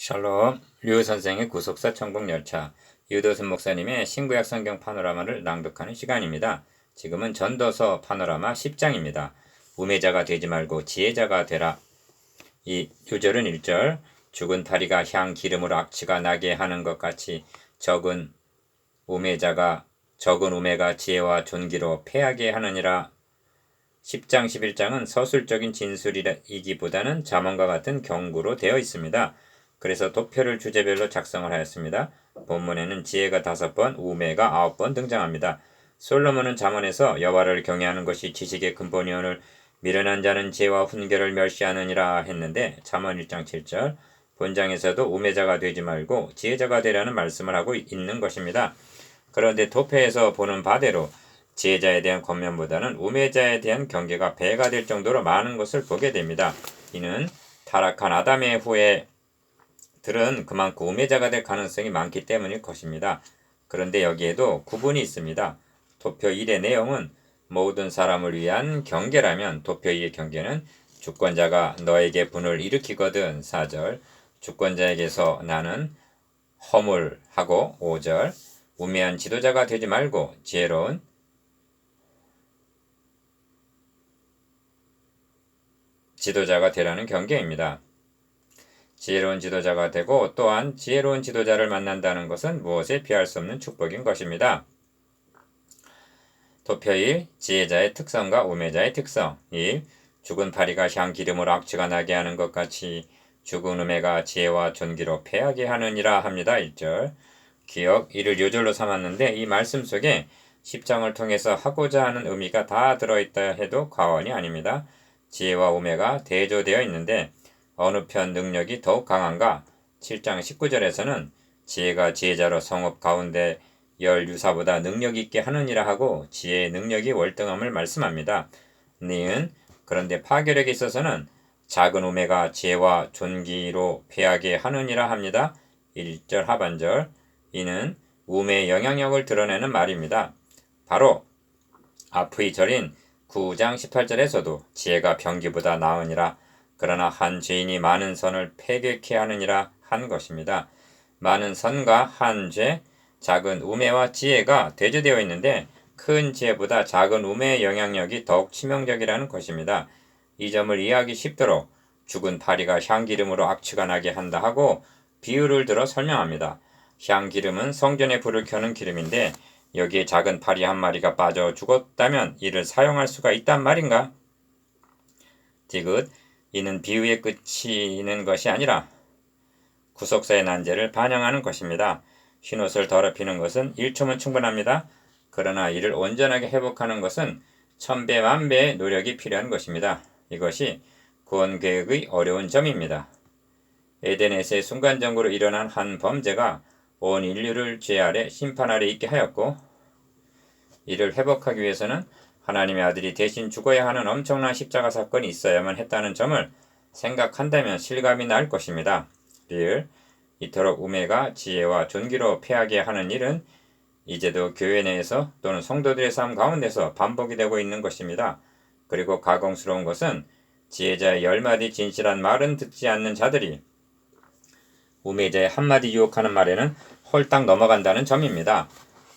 샬롬, 류 선생의 구속사 천국열차, 유도순 목사님의 신구약 성경 파노라마를 낭독하는 시간입니다. 지금은 전도서 파노라마 10장입니다. 우매자가 되지 말고 지혜자가 되라. 이 요절은 1절, 죽은 파리가 향 기름으로 악취가 나게 하는 것 같이 적은 우매가 지혜와 존귀로 패하게 하느니라. 10장 11장은 서술적인 진술이기보다는 잠언과 같은 경고로 되어 있습니다. 그래서 도표를 주제별로 작성을 하였습니다. 본문에는 지혜가 5번, 우매가 9번 등장합니다. 솔로몬은 잠언에서 여호와를 경외하는 것이 지식의 근본이오늘 미련한 자는 지혜와 훈계를 멸시하느니라 했는데 잠언 1장 7절 본장에서도 우매자가 되지 말고 지혜자가 되라는 말씀을 하고 있는 것입니다. 그런데 도표에서 보는 바대로 지혜자에 대한 권면보다는 우매자에 대한 경계가 배가 될 정도로 많은 것을 보게 됩니다. 이는 타락한 아담의 후예들은 그만큼 우매자가 될 가능성이 많기 때문일 것입니다. 그런데 여기에도 구분이 있습니다. 도표 1의 내용은 모든 사람을 위한 경계라면 도표 2의 경계는 주권자가 너에게 분을 일으키거든 4절 주권자에게서 나는 허물하고 5절 우매한 지도자가 되지 말고 지혜로운 지도자가 되라는 경계입니다. 지혜로운 지도자가 되고 또한 지혜로운 지도자를 만난다는 것은 무엇에 비할 수 없는 축복인 것입니다. 도표 1. 지혜자의 특성과 우매자의 특성 1. 죽은 파리가 향 기름으로 악취가 나게 하는 것 같이 죽은 우매가 지혜와 존귀로 패하게 하느니라 합니다. 1절 기억 이를 요절로 삼았는데 이 말씀 속에 10장을 통해서 하고자 하는 의미가 다 들어있다 해도 과언이 아닙니다. 지혜와 우매가 대조되어 있는데 어느 편 능력이 더욱 강한가? 7장 19절에서는 지혜가 지혜자로 성읍 가운데 열 유사보다 능력 있게 하느니라 하고 지혜의 능력이 월등함을 말씀합니다. 니은 그런데 파괴력에 있어서는 작은 우매가 지혜와 존귀로 패하게 하느니라 합니다. 1절 하반절 이는 우매의 영향력을 드러내는 말입니다. 바로 앞의 절인 9장 18절에서도 지혜가 병기보다 나으니라 그러나 한 죄인이 많은 선을 패괴케 하느니라 한 것입니다. 많은 선과 한 죄, 작은 우매와 지혜가 대조되어 있는데 큰 지혜보다 작은 우매의 영향력이 더욱 치명적이라는 것입니다. 이 점을 이해하기 쉽도록 죽은 파리가 향기름으로 악취가 나게 한다 하고 비유를 들어 설명합니다. 향기름은 성전에 불을 켜는 기름인데 여기에 작은 파리 한 마리가 빠져 죽었다면 이를 사용할 수가 있단 말인가? 디귿 이는 비유의 끝이는 것이 아니라 구속사의 난제를 반영하는 것입니다. 흰옷을 더럽히는 것은 1초면 충분합니다. 그러나 이를 온전하게 회복하는 것은 천배 만배의 노력이 필요한 것입니다. 이것이 구원 계획의 어려운 점입니다. 에덴에서의 순간적으로 일어난 한 범죄가 온 인류를 죄 아래 심판 아래 있게 하였고 이를 회복하기 위해서는 하나님의 아들이 대신 죽어야 하는 엄청난 십자가 사건이 있어야만 했다는 점을 생각한다면 실감이 날 것입니다. 이토록 우매가 지혜와 존귀로 패하게 하는 일은 이제도 교회 내에서 또는 성도들의 삶 가운데서 반복이 되고 있는 것입니다. 그리고 가공스러운 것은 지혜자의 10마디 진실한 말은 듣지 않는 자들이 우매자의 한마디 유혹하는 말에는 홀딱 넘어간다는 점입니다.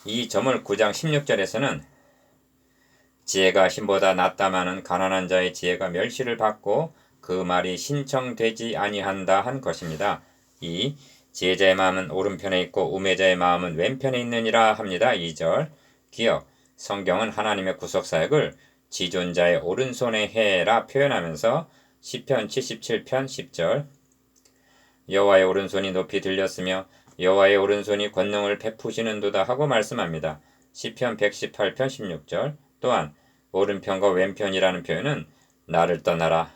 이 점을 9장 16절에서는 지혜가 힘보다 낫다마는 가난한 자의 지혜가 멸시를 받고 그 말이 신청되지 아니한다 한 것입니다. 이 지혜자의 마음은 오른편에 있고 우매자의 마음은 왼편에 있느니라 합니다. 2절 기억 성경은 하나님의 구속사역을 지존자의 오른손에 해라 표현하면서 시편 77편 10절 여호와의 오른손이 높이 들렸으며 여호와의 오른손이 권능을 베푸시는도다 하고 말씀합니다. 시편 118편 16절 또한 오른편과 왼편이라는 표현은 나를 떠나라.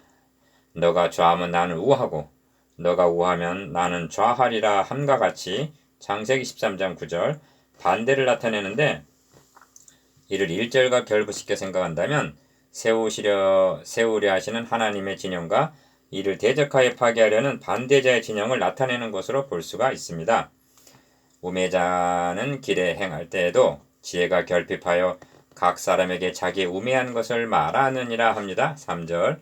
너가 좌하면 나는 우하고 너가 우하면 나는 좌하리라 함과 같이 창세기 13장 9절 반대를 나타내는데 이를 1절과 결부시켜 생각한다면 세우려 하시는 하나님의 진영과 이를 대적하여 파괴하려는 반대자의 진영을 나타내는 것으로 볼 수가 있습니다. 우매자는 길에 행할 때에도 지혜가 결핍하여 각 사람에게 자기 우매한 것을 말하느니라 합니다. 3절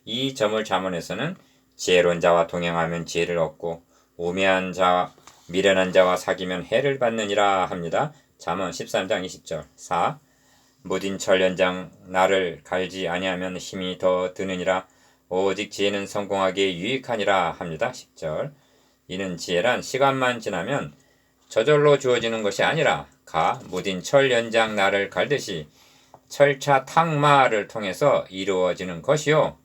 이 점을 잠언에서는 지혜로운 자와 동행하면 지혜를 얻고 우매한 자 미련한 자와 사귀면 해를 받느니라 합니다. 잠언 13장 20절. 4. 무딘 철연장 나를 갈지 아니하면 힘이 더 드느니라. 오직 지혜는 성공하기에 유익하니라 합니다. 10절. 이는 지혜란 시간만 지나면 저절로 주어지는 것이 아니라 무딘 철연장 나를 갈듯이 철차 탁마를 통해서 이루어지는 것이요.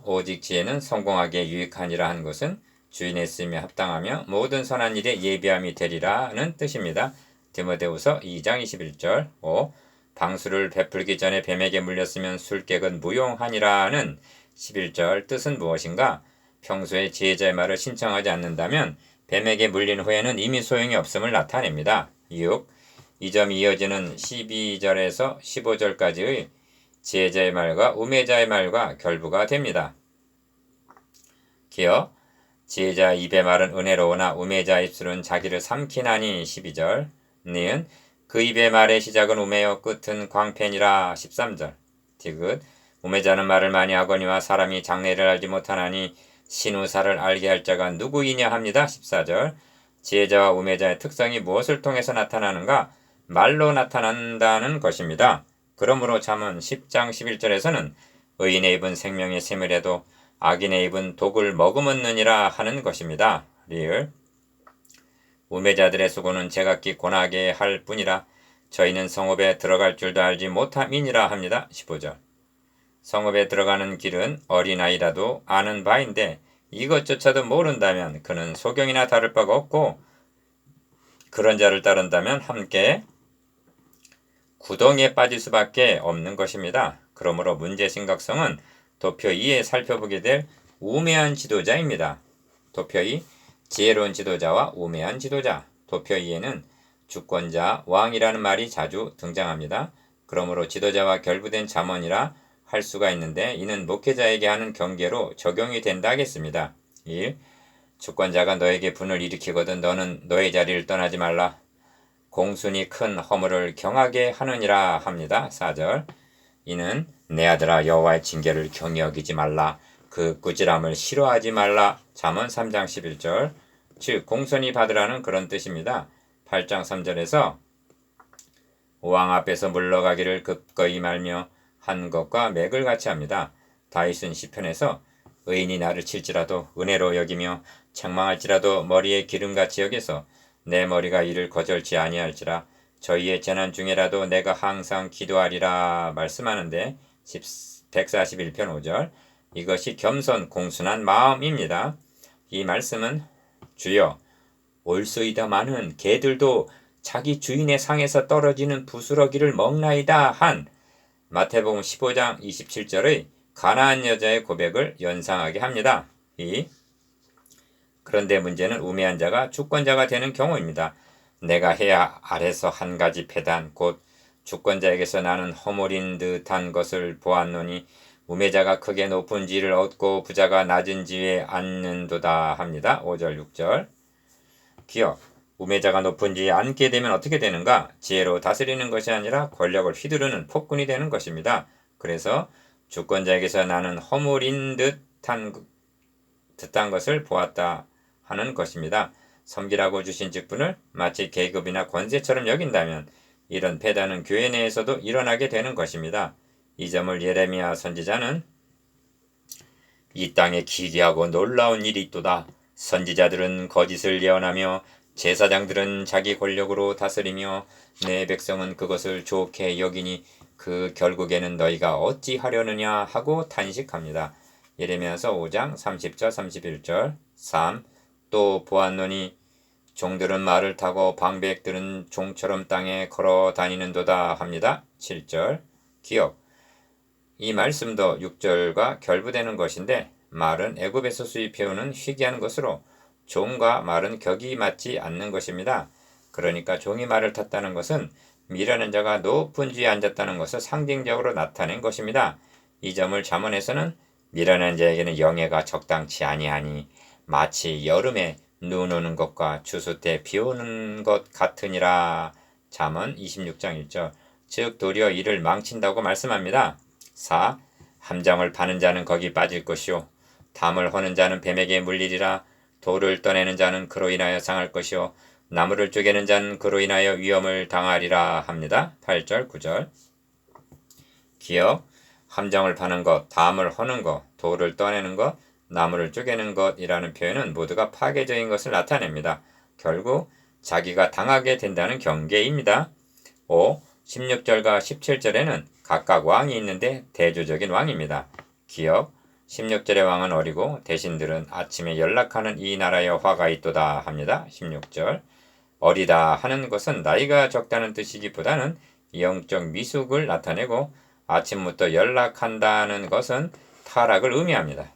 오직 지혜는 성공하기에 유익하니라 한 것은 주인의 쓰임에 합당하며 모든 선한 일에 예비함이 되리라는 뜻입니다. 디모데후서 2장 21절. 5. 방수를 베풀기 전에 뱀에게 물렸으면 술객은 무용하니라는 11절 뜻은 무엇인가? 평소에 지혜자의 말을 신청하지 않는다면 뱀에게 물린 후에는 이미 소용이 없음을 나타냅니다. 6. 이 점이 이어지는 12절에서 15절까지의 지혜자의 말과 우매자의 말과 결부가 됩니다. 기어 지혜자 입의 말은 은혜로우나 우매자 입술은 자기를 삼키나니 12절. 니은 그 입의 말의 시작은 우매요 끝은 광팬이라 13절. 디귿 우매자는 말을 많이 하거니와 사람이 장래를 알지 못하나니 신우사를 알게 할 자가 누구이냐 합니다. 14절. 지혜자와 우매자의 특성이 무엇을 통해서 나타나는가? 말로 나타난다는 것입니다. 그러므로 잠언 10장 11절에서는 의인의 입은 생명의 샘이라도 악인의 입은 독을 머금었느니라 하는 것입니다. 리을 우매자들의 수고는 제각기 고나게 할 뿐이라 저희는 성읍에 들어갈 줄도 알지 못함이니라 합니다. 15절. 성읍에 들어가는 길은 어린아이라도 아는 바인데 이것조차도 모른다면 그는 소경이나 다를 바가 없고 그런 자를 따른다면 함께 구덩이에 빠질 수밖에 없는 것입니다. 그러므로 문제의 심각성은 도표 2에 살펴보게 될 우매한 지도자입니다. 도표 2. 지혜로운 지도자와 우매한 지도자. 도표 2에는 주권자, 왕이라는 말이 자주 등장합니다. 그러므로 지도자와 결부된 잠언이라 할 수가 있는데 이는 목회자에게 하는 경계로 적용이 된다 하겠습니다. 1. 주권자가 너에게 분을 일으키거든 너는 너의 자리를 떠나지 말라. 공순이 큰 허물을 경하게 하느니라 합니다. 4절. 이는 내 아들아 여호와의 징계를 경히 여기지 말라. 그 꾸지람을 싫어하지 말라. 잠언 3장 11절. 즉 공손히 받으라는 그런 뜻입니다. 8장 3절에서 왕 앞에서 물러가기를 급거이 말며 한 것과 맥을 같이 합니다. 다윗은 시편에서 의인이 나를 칠지라도 은혜로 여기며 책망할지라도 머리에 기름같이 여겨서 내 머리가 이를 거절치 아니할지라 저희의 재난 중에라도 내가 항상 기도하리라 말씀하는데 141편 5절. 이것이 겸손 공순한 마음입니다. 이 말씀은 주여 올소이다마는 개들도 자기 주인의 상에서 떨어지는 부스러기를 먹나이다 한 마태복음 15장 27절의 가나안 여자의 고백을 연상하게 합니다. 그런데 문제는 우매한 자가 주권자가 되는 경우입니다. 내가 해야 아래서 한 가지 패단 곧 주권자에게서 나는 허물인 듯한 것을 보았노니 우매자가 크게 높은 지위를 얻고 부자가 낮은 지위에 앉는도다 합니다. 5절 6절. 기억 우매자가 높은 지위에 앉게 되면 어떻게 되는가? 지혜로 다스리는 것이 아니라 권력을 휘두르는 폭군이 되는 것입니다. 그래서 주권자에게서 나는 허물인 듯한 것을 보았다 하는 것입니다. 섬기라고 주신 직분을 마치 계급이나 권세처럼 여긴다면 이런 패단은 교회 내에서도 일어나게 되는 것입니다. 이 점을 예레미야 선지자는 이 땅에 기괴하고 놀라운 일이 있도다. 선지자들은 거짓을 예언하며 제사장들은 자기 권력으로 다스리며 내 백성은 그것을 좋게 여기니 그 결국에는 너희가 어찌 하려느냐 하고 탄식합니다. 예레미야서 5장 30절 31절. 3. 또 보았노니 종들은 말을 타고 방백들은 종처럼 땅에 걸어 다니는도다 합니다. 7절. 기억 이 말씀도 6절과 결부되는 것인데 말은 애굽에서 수입해오는 희귀한 것으로 종과 말은 격이 맞지 않는 것입니다. 그러니까 종이 말을 탔다는 것은 미련한 자가 높은 지위에 앉았다는 것을 상징적으로 나타낸 것입니다. 이 점을 잠언에서는 미련한 자에게는 영예가 적당치 아니하니 마치 여름에 눈 오는 것과 추수 때 비 오는 것 같으니라. 잠언 26장 1절. 즉 도리어 이를 망친다고 말씀합니다. 4. 함정을 파는 자는 거기 빠질 것이요 담을 허는 자는 뱀에게 물리리라. 돌을 떠내는 자는 그로 인하여 상할 것이요 나무를 쪼개는 자는 그로 인하여 위험을 당하리라 합니다. 8절 9절. 기억, 함정을 파는 것, 담을 허는 것, 돌을 떠내는 것, 나무를 쪼개는 것이라는 표현은 모두가 파괴적인 것을 나타냅니다. 결국 자기가 당하게 된다는 경계입니다. 5. 16절과 17절에는 각각 왕이 있는데 대조적인 왕입니다. 기억, 16절의 왕은 어리고 대신들은 아침에 연락하는 이 나라에 화가 있도다 합니다. 16절. 어리다 하는 것은 나이가 적다는 뜻이기보다는 영적 미숙을 나타내고 아침부터 연락한다는 것은 타락을 의미합니다.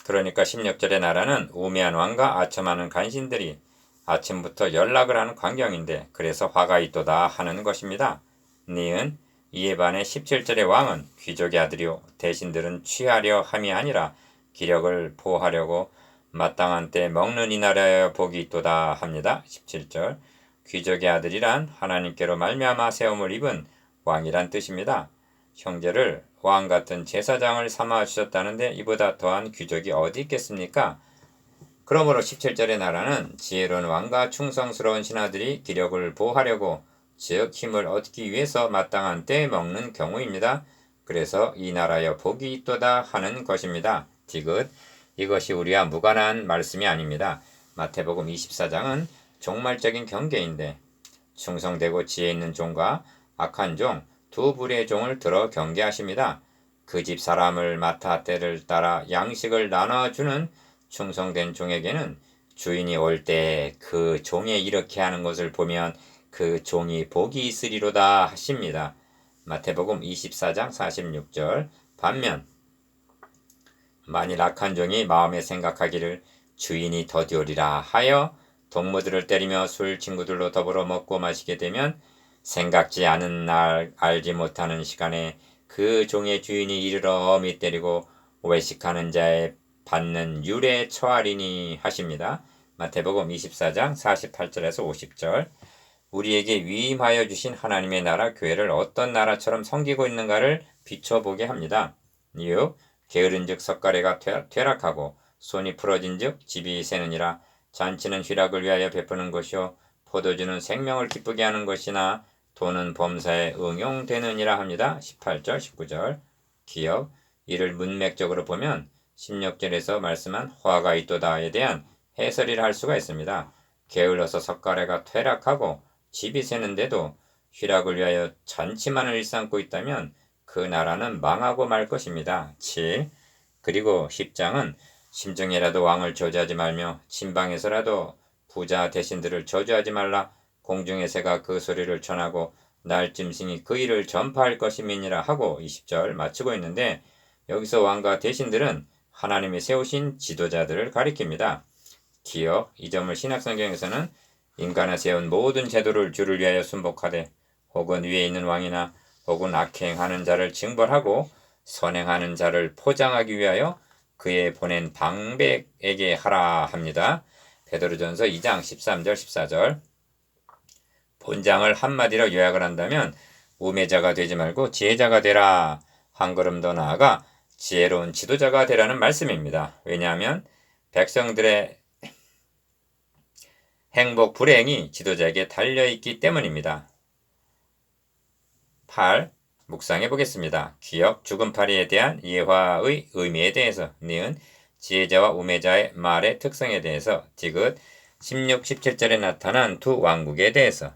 그러니까 16절의 나라는 우매한 왕과 아첨하는 간신들이 아침부터 연락을 하는 광경인데 그래서 화가 있도다 하는 것입니다. 니은 이에 반해 17절의 왕은 귀족의 아들이요 대신들은 취하려 함이 아니라 기력을 보하려고 마땅한 때 먹는 이 나라에 복이 있도다 합니다. 17절 귀족의 아들이란 하나님께로 말미암아 세움을 입은 왕이란 뜻입니다. 형제를 왕 같은 제사장을 삼아 주셨다는데 이보다 더한 귀족이 어디 있겠습니까? 그러므로 17절의 나라는 지혜로운 왕과 충성스러운 신하들이 기력을 보하려고 즉 힘을 얻기 위해서 마땅한 때에 먹는 경우입니다. 그래서 이 나라여 복이 있도다 하는 것입니다. 디귿 이것이 우리와 무관한 말씀이 아닙니다. 마태복음 24장은 종말적인 경계인데 충성되고 지혜 있는 종과 악한 종 두 부류의 종을 들어 경계하십니다. 그 집 사람을 맡아 때를 따라 양식을 나눠주는 충성된 종에게는 주인이 올 때 그 종에 이렇게 하는 것을 보면 그 종이 복이 있으리로다 하십니다. 마태복음 24장 46절 반면 만일 악한 종이 마음에 생각하기를 주인이 더디오리라 하여 동무들을 때리며 술 친구들로 더불어 먹고 마시게 되면 생각지 않은 날 알지 못하는 시간에 그 종의 주인이 이르러 엄히 때리고 외식하는 자의 받는 율에 처하리니 하십니다. 마태복음 24장 48절에서 50절 우리에게 위임하여 주신 하나님의 나라 교회를 어떤 나라처럼 섬기고 있는가를 비춰보게 합니다. 6. 게으른즉 석가래가 퇴락하고 손이 풀어진즉 집이 새느니라. 잔치는 희락을 위하여 베푸는 것이요 포도주는 생명을 기쁘게 하는 것이나 돈은 범사에 응용되느니라 합니다. 18절 19절 기억 이를 문맥적으로 보면 16절에서 말씀한 화가 있도다에 대한 해설이라 할 수가 있습니다. 게을러서 석가래가 퇴락하고 집이 새는데도 희락을 위하여 잔치만을 일삼고 있다면 그 나라는 망하고 말 것입니다. 7. 그리고 10장은 심정에라도 왕을 저주하지 말며 침방에서라도 부자 대신들을 저주하지 말라. 공중의 새가 그 소리를 전하고 날짐승이 그 일을 전파할 것임이니라 하고 20절 마치고 있는데 여기서 왕과 대신들은 하나님이 세우신 지도자들을 가리킵니다. 기억 이 점을 신약성경에서는 인간이 세운 모든 제도를 주를 위하여 순복하되 혹은 위에 있는 왕이나 혹은 악행하는 자를 징벌하고 선행하는 자를 포장하기 위하여 그의 보낸 방백에게 하라 합니다. 베드로전서 2장 13절 14절 본장을 한마디로 요약을 한다면 우매자가 되지 말고 지혜자가 되라. 한 걸음 더 나아가 지혜로운 지도자가 되라는 말씀입니다. 왜냐하면 백성들의 행복 불행이 지도자에게 달려있기 때문입니다. 8. 묵상해 보겠습니다. 기억 죽음파리에 대한 예화의 의미에 대해서 니은 지혜자와 우매자의 말의 특성에 대해서 디귿 16, 17절에 나타난 두 왕국에 대해서